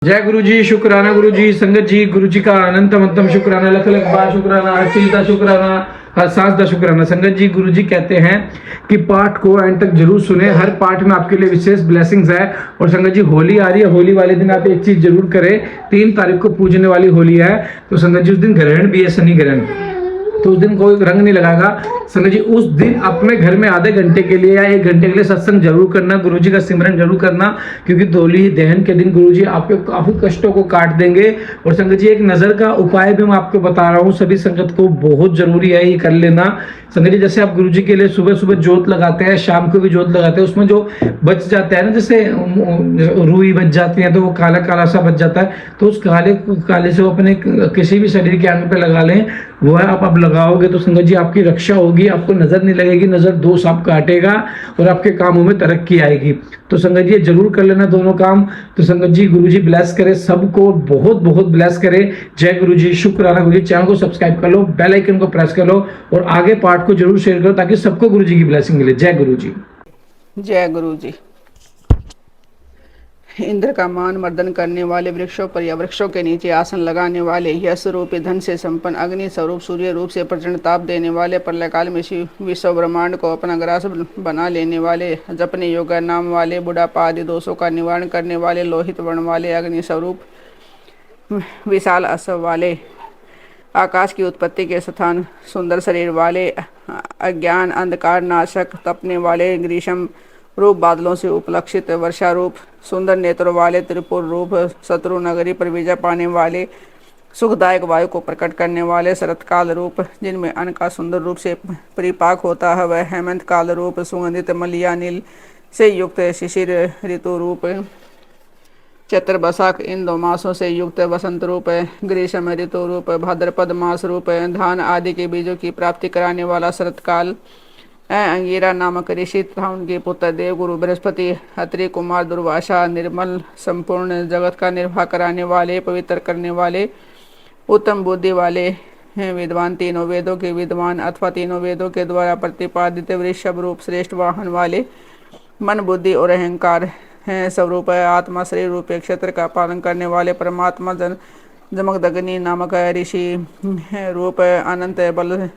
जय गुरु जी, शुक्राना गुरु जी, संगत जी, गुरु जी का अनंत मतम शुक्राना, लख लख बार शुक्राना, हर चीज का शुक्राना, हर सांस का शुक्राना। संगत जी, गुरु जी कहते हैं कि पाठ को एंड तक जरूर सुने, हर पाठ में आपके लिए विशेष ब्लेसिंग्स है। और संगत जी, होली आ रही है, होली वाले दिन आप एक चीज जरूर करें, 3 तारीख को पूजने वाली होली है, तो संगत जी उस दिन ग्रहण भी है, शनि ग्रहण, तो उस दिन कोई रंग नहीं लगाएगा। संगत जी उस दिन अपने घर में आधे घंटे के लिए या 1 घंटे के लिए सत्संग जरूर करना, गुरु जी का सिमरन जरूर करना, क्योंकि होली दहन के दिन गुरु जी आपके काफी कष्टों को काट देंगे। और संगत जी एक नजर का उपाय भी मैं आपको बता रहा हूँ, सभी संगत को बहुत जरूरी है ये कर लेना। संगत जी जैसे आप गुरु जी के लिए सुबह सुबह जोत लगाते हैं, शाम को भी जोत लगाते हैं, उसमें जो बच जाता है ना, जैसे रुई बच जाती है तो वो काला काला सा बच जाता है, तो उस काले काले से वो अपने किसी भी शरीर के अंग पे लगा लें, वो है आप लगाओगे तो संगत जी आपकी रक्षा होगी, आपको नजर नहीं लगेगी, नजर दोष आप काटेगा और आपके कामों में तरक्की आएगी। तो संगत जी जरूर कर लेना दोनों काम। तो संगत जी गुरु जी ब्लेस करे, सबको बहुत बहुत ब्लेस करे। जय गुरु जी, शुक्राना गुरु जी। चैनल को सब्सक्राइब कर लो, बेल आइकन को प्रेस कर लो और आगे पार्ट को जरूर शेयर करो ताकि सबको गुरु जी की ब्लेसिंग मिले। जय गुरु जी। जय गुरु जी। इंद्र का मान मर्दन करने वाले, वृक्षों पर या वृक्षों के नीचे आसन लगाने वाले, यश रूपी धन से संपन्न, अग्नि स्वरूप सूर्य रूप से प्रचंड ताप देने वाले, प्रलयकाल में विश्व ब्रह्मांड को अपना ग्रास बना लेने वाले, जपने योग्य नाम वाले, बुढ़ापा आदि दोषों का निवारण करने वाले, लोहित वर्ण वाले, अग्नि स्वरूप विशाल असव वाले, आकाश की उत्पत्ति के स्थान सुंदर शरीर वाले, अज्ञान अंधकार नाशक, तपने वाले, ग्रीष्म रूप बादलों से उपलक्षित, वर्षा रूप सुंदर नेत्रों वाले, त्रिपुर रूप शत्रु नगरी पर विजय पाने वाले, सुखदायक वायु को प्रकट करने वाले, शरतकाल रूप जिनमें अन्न का सुंदर रूप से परिपाक होता है वह, हेमंत काल रूप सुगंधित मलिया नील से युक्त, शिशिर ऋतु रूप चैत्र बैसाख इन 2 मासों से युक्त, वसंत रूप ग्रीष्म ऋतु रूप, भाद्रपद मास रूप धान आदि के बीजों की प्राप्ति कराने वाला, शरतकाल अंगीरा नामक ऋषि तथा उनके पुत्र देवगुरु बृहस्पति, अत्रि कुमार दुर्वासा, निर्मल संपूर्ण जगत का निर्वाह कराने वाले, पवित्र करने वाले, उत्तम बुद्धि वाले, विद्वान, तीनों वेदों के विद्वान अथवा तीनों वेदों के द्वारा प्रतिपादित, वृषभ रूप श्रेष्ठ वाहन वाले, मन बुद्धि और अहंकार स्वरूप आत्मा शरीर रूप क्षेत्र का पालन करने वाले, परमात्मा जमकदग्नि नामक ऋषि रूप अनंत बल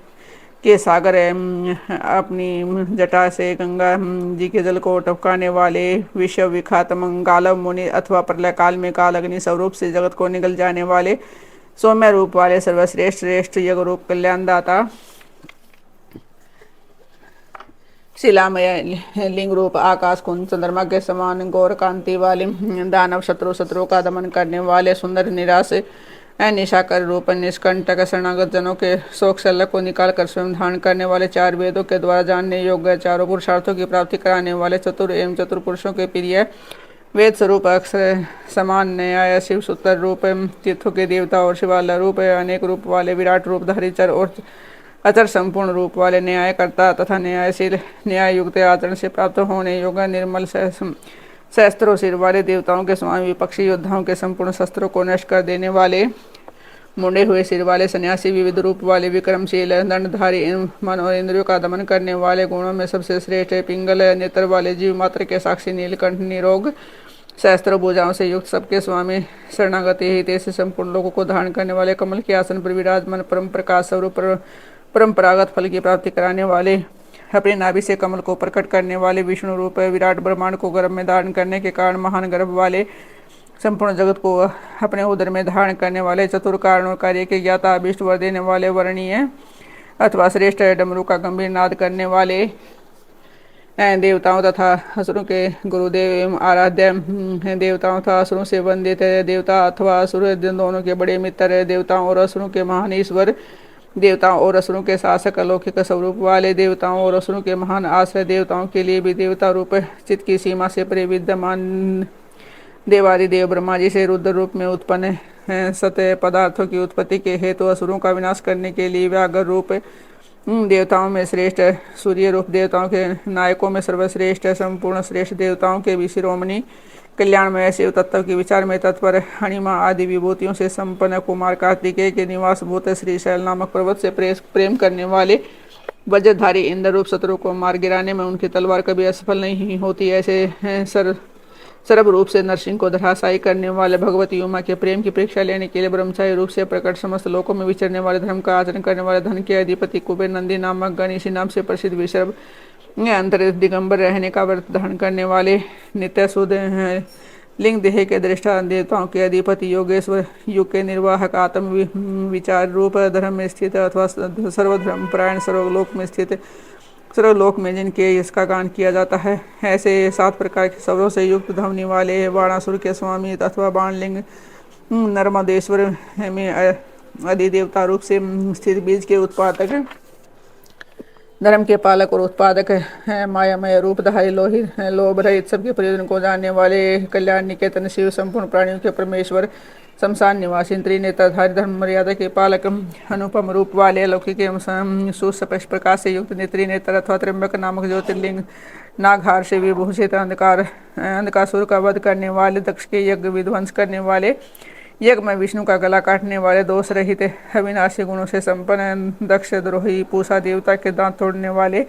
के सागर अपनी जटा से गंगा जी के जल को टपकाने वाले, विश्व विख्यात मंगालव मुनि अथवा प्रलय काल में काल अग्नि स्वरूप से जगत को निगल जाने वाले, सौम्य रूप वाले, सर्वश्रेष्ठ श्रेष्ठ यज्ञ रूप कल्याणदाता, शिलामय लिंग रूप आकाश कुंज चंद्रमा के समान गौर कांति वाले, दानव शत्रुओं का दमन करने वाले, सुंदर निराश निशाकर रूप निष्कंटक, शरणागत जनों के शोक शल्य को निकाल कर स्वयं धारण करने वाले, 4 वेदों के द्वारा जानने योग्य, चारों पुरुषार्थों की प्राप्ति कराने वाले, चतुर एवं चतुर पुरुषों के प्रिय, वेद स्वरूप अक्षर समान न्याय, शिव सूत्र रूप तीर्थों के देवता और शिवालय रूप अनेक रूप वाले, विराट रूपधारी चर और अचर संपूर्ण रूप वाले, न्यायकर्ता तथा न्यायशील, न्याय युक्त आचरण से प्राप्त होने योग्य, निर्मल शस्त्रों सिर वाले, देवताओं के स्वामी, विपक्षी योद्धाओं के संपूर्ण शस्त्रों को नष्ट कर देने वाले, मुंडे हुए सिर वाले, सन्यासी, विविध रूप वाले, विक्रमशील, दंडधारी, मन और इंद्रियों का दमन करने वाले, गुणों में सबसे श्रेष्ठ, पिंगल नेत्र वाले, जीव मात्र के साक्षी, नीलकंठ, निरोग, सहस्त्र भुजाओं से युक्त, सबके स्वामी, शरणागति हित से संपूर्ण लोगों को धारण करने वाले, कमल के आसन पर विराजमान, परम प्रकाश स्वरूप परंपरागत फल की प्राप्ति कराने वाले, अपने नाभि से कमल को प्रकट करने वाले, विष्णु रूप विराट ब्रह्मांड को गर्भ में धारण करने के कारण महान गर्भ वाले, संपूर्ण जगत को अपने उदर में धारण करने वाले, चतुर कारणों कार्य के ज्ञाता, अभिष्ट वर देने वाले, वर्णीय अथवा श्रेष्ठ डमरू का गंभीर नाद करने वाले, देवताओं तथा असुरों के गुरुदेव एवं आराध्य, देवताओं तथा असुरों से वंदित देवता अथवा असुर दोनों के बड़े मित्र, देवताओं और असुरों के महान ईश्वर, देवताओं और असुरों के शासक, अलौकिक स्वरूप वाले, देवताओं और असुरों के महान आश्रय, देवताओं के लिए भी देवता रूप चित्त की सीमा से परे विद्यमान, देवादिदेव ब्रह्मा जी से रुद्र रूप में उत्पन्न सत्य पदार्थों की उत्पत्ति के हेतु असुरों का विनाश करने के लिए व्याघ्र रूप, देवताओं में श्रेष्ठ सूर्य रूप, देवताओं के नायकों में सर्वश्रेष्ठ, संपूर्ण श्रेष्ठ, देवताओं के भी शिरोमणि, कल्याणमय शिव तत्व के विचार में तत्पर, हणिमा आदि विभूतियों से संपन्न, कुमार कार्तिकेय के निवास भूत श्रीशैल नामक पर्वत से प्रेम करने वाले, वज्रधारी, इंद्र रूप शत्रु को मार गिराने में उनकी तलवार कभी असफल नहीं होती, ऐसे सर्व रूप से नरसिंह को धराशायी करने वाले भगवती उमा के प्रेम की परीक्षा लेने के लिए ब्रह्मचारी रूप से प्रकट समस्त लोकों में विचरने वाले धर्म का आचरण करने वाले धन के अधिपति कुबेर नंदी नामक गण इसी नाम से प्रसिद्ध विश्व अंतर दिगंबर रहने का व्रत धारण करने वाले नित्य शुद्ध लिंग देह के दृष्टा देवताओं के अधिपति योगेश्वर युग के निर्वाहक आत्म विचार रूप धर्म में स्थित अथवा सर्वधर्म परायण सर्वलोक में स्थित सर्वलोक में जिनके इसका गान किया जाता है, ऐसे 7 प्रकार के शब्दों से युक्त ध्वनि वाले बाणासुर के स्वामी अथवा बाणलिंग नर्मदेश्वर में अधिदेवता रूप से स्थित बीज के उत्पादक धर्म के पालक और उत्पादक है, मायामय रूपधारी लोभ रहित सबके प्रयोजन को जानने वाले कल्याण निकेतन शिव संपूर्ण प्राणियों के परमेश्वर शमशान निवासी त्रिनेत्रधारी धर्म मर्यादा के पालक अनुपम रूप वाले अलौकिक एवं सुस्पष्ट प्रकाश से युक्त त्रिनेत्र अथवा त्र्यंबक नामक ज्योतिर्लिंग नागहार से विभूषित अंधकासुर का वध करने वाले दक्ष के यज्ञ विध्वंस करने वाले यज्ञ में विष्णु का गला काटने वाले दोष रहित अविनाशी गुणों से संपन्न दक्ष द्रोही पूषा देवता के दांत तोड़ने वाले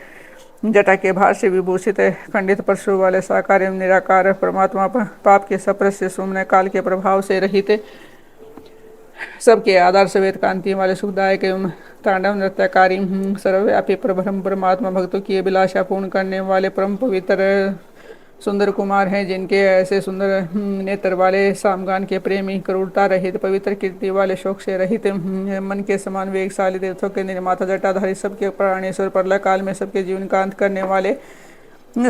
जटा के भार से विभूषित खंडित परशु वाले साकार एवं निराकार परमात्मा पाप के सप्रस से शून्य काल के प्रभाव से रहित सबके आधार सवेत कांति वाले सुखदायक एवं तांडव नृत्यकारी सर्वव्यापी परब्रह्म परमात्मा भक्तों की अभिलाषा पूर्ण करने वाले परम पवित्र सुंदर कुमार हैं, जिनके ऐसे सुंदर नेत्र वाले सामगान के प्रेमी क्रूरता रहित पवित्र कीर्ति वाले शोक से रहित मन के समान वेगशाली देवताओं के निर्माता जटाधारी सबके प्राणेश्वर प्रलय काल में सबके जीवन का अंत करने वाले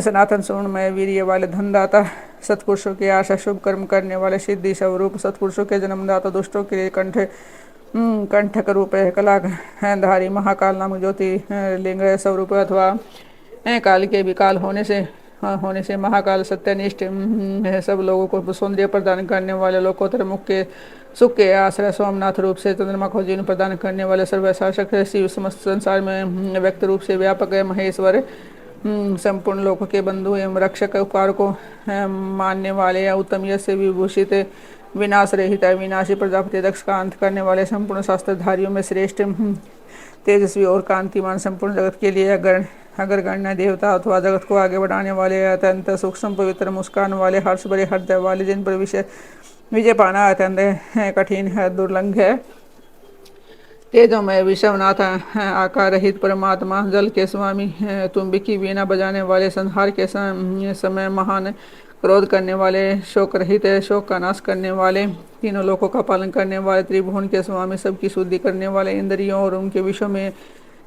सनातन स्वर्णमय वीर्य वाले धनदाता सत्पुरुषों के आशा शुभ कर्म करने वाले सिद्धि स्वरूप सत्पुरुषों के जन्मदाता दुष्टों के लिए कंठक रूप कला धारी महाकाल नामक ज्योति लिंग स्वरूप अथवा काल के विकाल होने से महाकाल सत्यनिष्ठ सब लोगों को सौंदर्य प्रदान करने वाले लोकोत्तर मुख के सुख के आश्रय सोमनाथ रूप से चंद्रमा को जीवन प्रदान करने वाले सर्वशासक शिव समस्त संसार में व्यक्त रूप से व्यापक है महेश्वर संपूर्ण लोकों के बंधु एवं रक्षक उपकार को मानने वाले या उत्तम यश से विभूषित विनाश रहित विनाशी प्रजापति दक्ष का अंत करने वाले संपूर्ण शास्त्रधारियों में श्रेष्ठ तेजस्वी और कांतिमान संपूर्ण जगत के लिए अगर गण्य देवता अथवा जगत को आगे बढ़ाने वाले अत्यंत सूक्ष्म पवित्र मुस्कान वाले हर्ष भरे हृदय वाले जिन पर विजय पाना अत्यंत कठिन है दुर्लंघ है तेजोमय विश्वनाथ आकार रहित परमात्मा जल के स्वामी तुम्बिकी वीणा बजाने वाले संहार के समय महान क्रोध करने वाले शोक रहित शोक का नाश करने वाले तीनों लोकों का पालन करने वाले त्रिभुवन के स्वामी सबकी शुद्धि करने वाले इंद्रियों और उनके विषयों में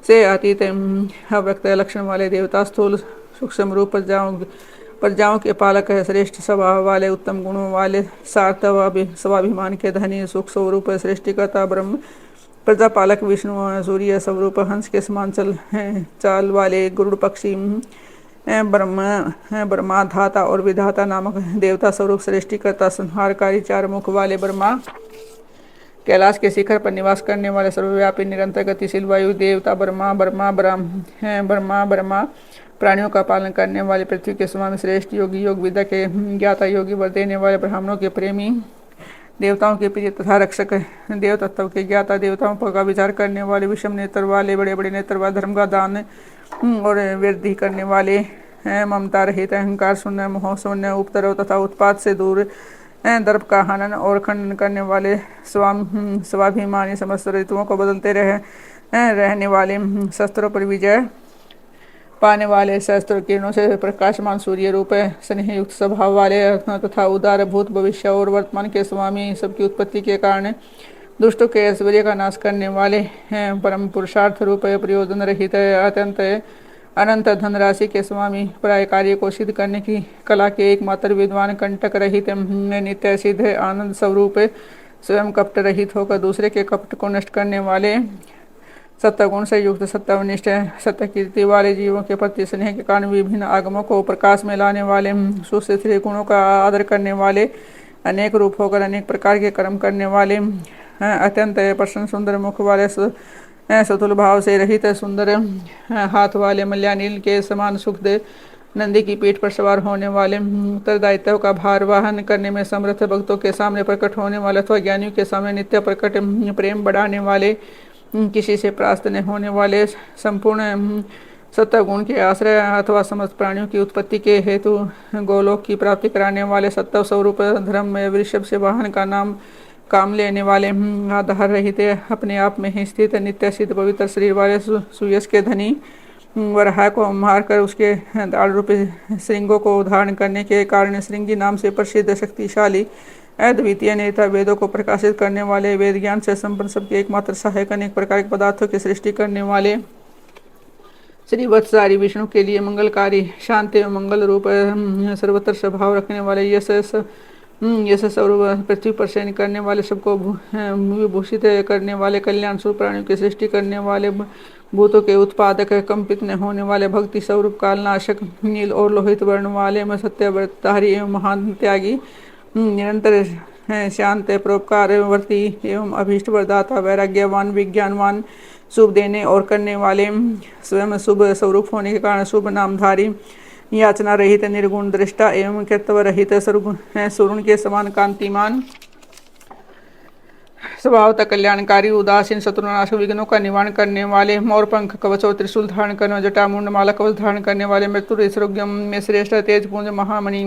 से अतीत अव्यक्त लक्षण वाले देवता स्थूल सूक्ष्म रूप प्रजाओं के पालक है श्रेष्ठ स्वभाव वाले उत्तम गुणों वाले सार्थव स्वाभिमान के धनी सुख स्वरूप सृष्टिकर्ता ब्रह्म प्रजापालक विष्णु सूर्य स्वरूप हंस के समान चाल वाले गुरुड़ पक्षी ब्रह्मा धाता और विधाता नामक देवता स्वरूप सृष्टिकर्ता संहारकारी 4 मुख वाले ब्रह्मा कैलाश के शिखर पर निवास करने वाले सर्वव्यापी निरंतर गतिशील वायु देवता ब्रह्मा प्राणियों का पालन करने वाले पृथ्वी के स्वामी श्रेष्ठ योगी योग विद्या के ज्ञाता योगी वर देने वाले ब्राह्मणों के प्रेमी देवताओं के प्रिय तथा रक्षक देव तत्व के ज्ञाता देवताओं का विचार करने वाले विषम नेत्र वाले बड़े बड़े नेत्र वाले धर्म का दान और वृद्धि करने वाले ममता रहित अहंकार शून्य मोह शून्य उपद्रव तथा उत्पाद से दूर दर्प का हनन और खंडन करने वाले स्वाभिमानी समस्त ऋतुओं को बदलते रहने वाले शस्त्रों पर विजय पाने वाले शस्त्र किरणों से प्रकाशमान सूर्य रूप स्नेह युक्त स्वभाव वाले तथा उदार भूत भविष्य और वर्तमान के स्वामी सबकी उत्पत्ति के कारण दुष्टों के ऐश्वर्य का नाश करने वाले परम पुरुषार्थ रूप प्रयोजन रहित अत्यंत अनंत धनराशि के स्वामी प्राय कार्य को सिद्ध करने की कला के एकमात्र विद्वान कंटक रहित नित्य सिद्ध आनंद स्वरूप स्वयं कपट रहित होकर दूसरे के कपट को नष्ट करने वाले सत्वगुण से युक्त सत्वनिष्ठ सत्य कीर्ति वाले जीवों के प्रति स्नेह के कारण विभिन्न आगमों को प्रकाश में लाने वाले सुस्थिर गुणों का आदर करने वाले अनेक रूप होकर अनेक प्रकार के कर्म करने वाले अत्यंत प्रसन्न सुंदर मुख वाले सतुल भाव से रहित सुंदर हाथ वाले मल्यानील के समान सुख दे नंदी की पीठ पर सवार होने वाले उत्तरदायित्व का भार वाहन करने में समर्थ भक्तों के सामने प्रकट होने वाले अथवा ज्ञानियों के सामने नित्य प्रकट प्रेम बढ़ाने वाले किसी से प्रास्त न होने वाले संपूर्ण सत्व गुण के आश्रय अथवा समस्त प्राणियों की उत्पत्ति के हेतु गोलोक की प्राप्ति कराने वाले सत्व स्वरूप धर्म में वृषभ से वाहन का नाम काम लेने वाले आधार रहित अपने आप में ही स्थित नित्य सिद्ध पवित्र शरीर वाले सुयश के धनी वराह को मारकर उसके दाढ़ रूपी श्रृंगों को धारण करने के कारण श्रृंगी नाम से प्रसिद्ध शक्तिशाली अद्वितीय नेता वेदों को प्रकाशित करने वाले वेद ज्ञान से संपन्न सबके एकमात्र सहायक अनेक प्रकार के पदार्थों की सृष्टि करने वाले श्री वत्सारी विष्णु के लिए मंगलकारी शांत एवं मंगल रूप सर्वत्र स्वभाव रखने वाले यश स्वरूप पृथ्वी पर शयन करने वाले सबको विभूषित करने वाले कल्याण स्वरूप प्राणियों की सृष्टि करने वाले भूतों के उत्पादक कंपित न होने वाले भक्ति स्वरूप कालनाशक नील और लोहित वर्ण वाले में सत्यव्रतधारी एवं महान त्यागी निरंतर शांत परोपकारवर्ती एवं अभीष्ट वरदाता वैराग्यवान विज्ञानवान शुभ देने और करने वाले स्वयं शुभ स्वरूप होने के कारण शुभ नामधारी याचना रहित निर्गुण दृष्टा एवं कर्तव्य रहित सुरुण के समान कांतिमान स्वभावतः कल्याणकारी उदासीन शत्रुनाशक विघ्नों का निवारण करने वाले मोर पंख कवच और त्रिशूल धारण करने जटा मुंड माला कवच धारण करने वाले मृत्यु सरोग्यम में श्रेष्ठ तेज पुंज महामणि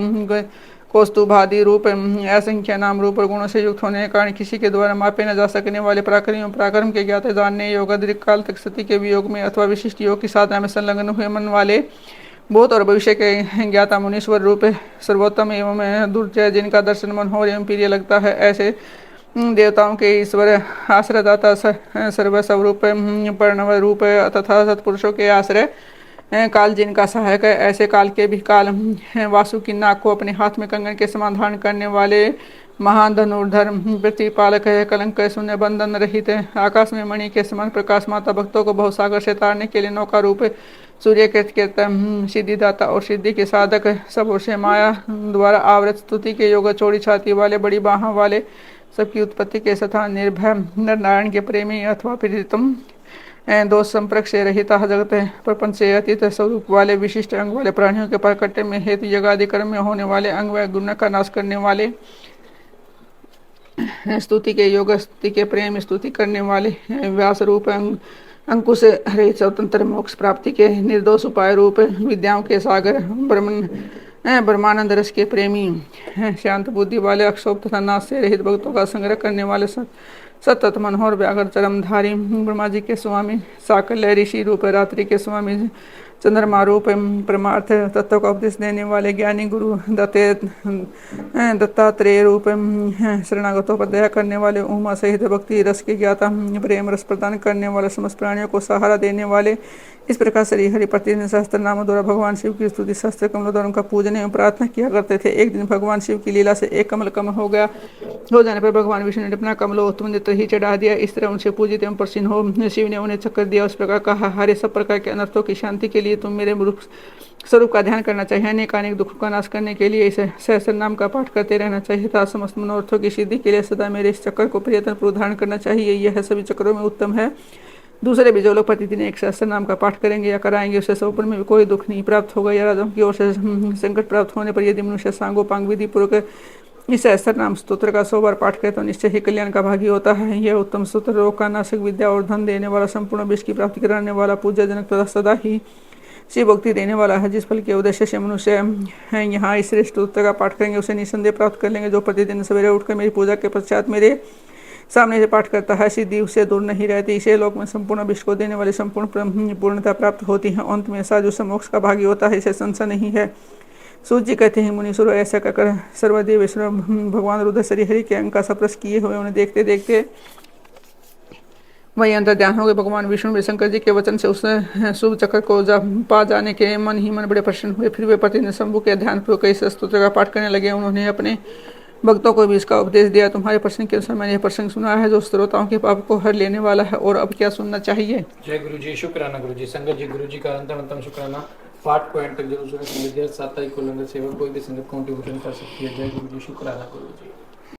कौस्तुभादि रूप असंख्य नाम रूप और गुणों से युक्त होने के कारण किसी के द्वारा मापे न जा सकने वाले पराक्रम के ज्ञात जानने योग दीर्घ काल तक सती के वियोग में अथवा विशिष्ट योग की साधना में संलग्न हुए मन वाले भूत और भविष्य के ज्ञाता मुनीश्वर रूप सर्वोत्तम एवं दुर्जय जिनका दर्शन मनोहर एवं प्रिय लगता है ऐसे देवताओं के ईश्वर आश्रयदाता सर्व स्वरूप प्रणव रूप तथा सत्पुरुषों के आश्रय काल जिनका सहायक है ऐसे काल के भी काल वासु की नाक को अपने हाथ में कंगन के समान धारण करने वाले महान धनुर्धर प्रतिपालक है कलंक शून्य बंधन रहित आकाश में मणि के समान प्रकाश माता भक्तों को बहुसागर से तारने के लिए नौका रूप सूर्य के सिद्धिदाता और सिद्धि के साधक सब ओर से माया द्वारा आवृत स्तुति के योग चौड़ी छाती वाले बड़ी बाह वाले सबकी उत्पत्ति के सथा निर्भय नर नारायण के प्रेमी अथवा प्रीतम दोष संपर्क से रहित जगत प्रपंच से अतीत स्वरूप वाले विशिष्ट अंग वाले प्राणियों के प्रकट्य में हेतु यज्ञादि कर्म में होने वाले अंग व गुण का नाश करने वाले स्तुति के योग स्तुति के प्रेम स्तुति करने वाले व्यास रूप अंकुश रहित स्वतंत्र मोक्ष प्राप्ति के निर्दोष उपाय रूप विद्याओं के सागर ब्रह्मानंद रस के प्रेमी शांत बुद्धि वाले अक्षोभ तथा नाश से रहित भक्तों का संग्रह करने वाले सतत मनोहर व्याघ्र चरमधारी ब्रह्मा जी के स्वामी साकल्य ऋषि रूप रात्रि के स्वामी चंद्रमा रूप परमार्थ तत्व का उपदेश देने वाले ज्ञानी गुरु दत्तात्रेय रूप शरणागतों पर दया करने वाले उमा सहित भक्ति रस के ज्ञाता प्रेम रस प्रदान करने वाले समस्त प्राणियों को सहारा देने वाले इस प्रकार श्री हरि प्रतिदिन सहस्त्र नामों द्वारा भगवान शिव की स्तुति सहस्त्र कमलों द्वारा उनका पूजन एवं प्रार्थना किया करते थे। एक दिन भगवान शिव की लीला से एक कमल कम हो जाने पर भगवान विष्णु ने अपना कमल उत्तम ही चढ़ा दिया। इस तरह उनसे पूजित एवं प्रसन्न हो शिव ने उन्हें चक्कर दिया। उस प्रकार कहा, हरे सब प्रकार के अनर्थों की शांति के लिए तुम मेरे स्वरूप का ध्यान करना चाहिए। अनेक दुखों का नाश करने के लिए इस सहस्त्र नाम का पाठ करते रहना चाहिए तथा समस्त मनोरथों की सिद्धि के लिए सदा मेरे इस चक्कर को प्रयत्न पूर्वक धारण करना चाहिए। यह सभी चक्रों में उत्तम है। दूसरे भी जो लोग प्रतिदिन एक सहस्त्र नाम का पाठ करेंगे या कराएंगे उसे स्वप्न में भी कोई दुख नहीं प्राप्त होगा या राजाओं की ओर से संकट प्राप्त होने पर यदि मनुष्य सांगोपांग विधि पूर्वक इस सहस्त्र नाम स्तोत्र का 100 बार पाठ करे तो निश्चय ही कल्याण का भागी होता है। यह उत्तम स्तोत्र रोग का नाशक, विद्या और धन देने वाला, संपूर्ण विश्व की प्राप्ति कराने वाला, पूज्यजनक तथा सदा ही शिव भक्ति देने वाला है। जिस फल के उद्देश्य से मनुष्य यहाँ इस स्तोत्र का पाठ करेंगे उसे निसंदेह प्राप्त कर लेंगे। जो प्रतिदिन सवेरे उठकर मेरी पूजा के पश्चात मेरे सामने से पाठ करता है सिद्धि उससे दूर नहीं रहती। इसे लोक में संपूर्ण विश्व को देने वाली संपूर्ण पूर्णता प्राप्त होती है। अंत में ऐसा जो मोक्ष का भागी होता है इसे संशय नहीं है। सूर्य जी कहते हैं, मुनीश्वर ऐसा कहकर सर्वदेवेश्वर भगवान रुद्र श्री हरि के अंग का सप्रश किए हुए उन्हें देखते देखते वही अंतर ध्यान हो गए। भगवान विष्णु भी शंकर जी के वचन से उस शुभ चक्र को पा जाने के मन ही मन बड़े प्रसन्न हुए। फिर वे प्रतिदिन शंभु के ध्यान पूर्वक इस स्तोत्र का पाठ करने लगे। उन्होंने अपने भक्तों को भी इसका उपदेश दिया। तुम्हारे प्रसंग के अनुसार मैंने यह प्रसंग सुना है जो श्रोताओं के पाप को हर लेने वाला है। और अब क्या सुनना चाहिए? जय गुरु जी, शुक्राना गुरु जी। संगत जी, गुरु जी का अंतम शुक्राना। पाठ को एंड तक जरूर सुने। साप्ताहिक को लंगर सेवा कोई भी संगत कंट्रीब्यूशन कर सकती है। जय गुरु जी, शुक्राना गुरु जी।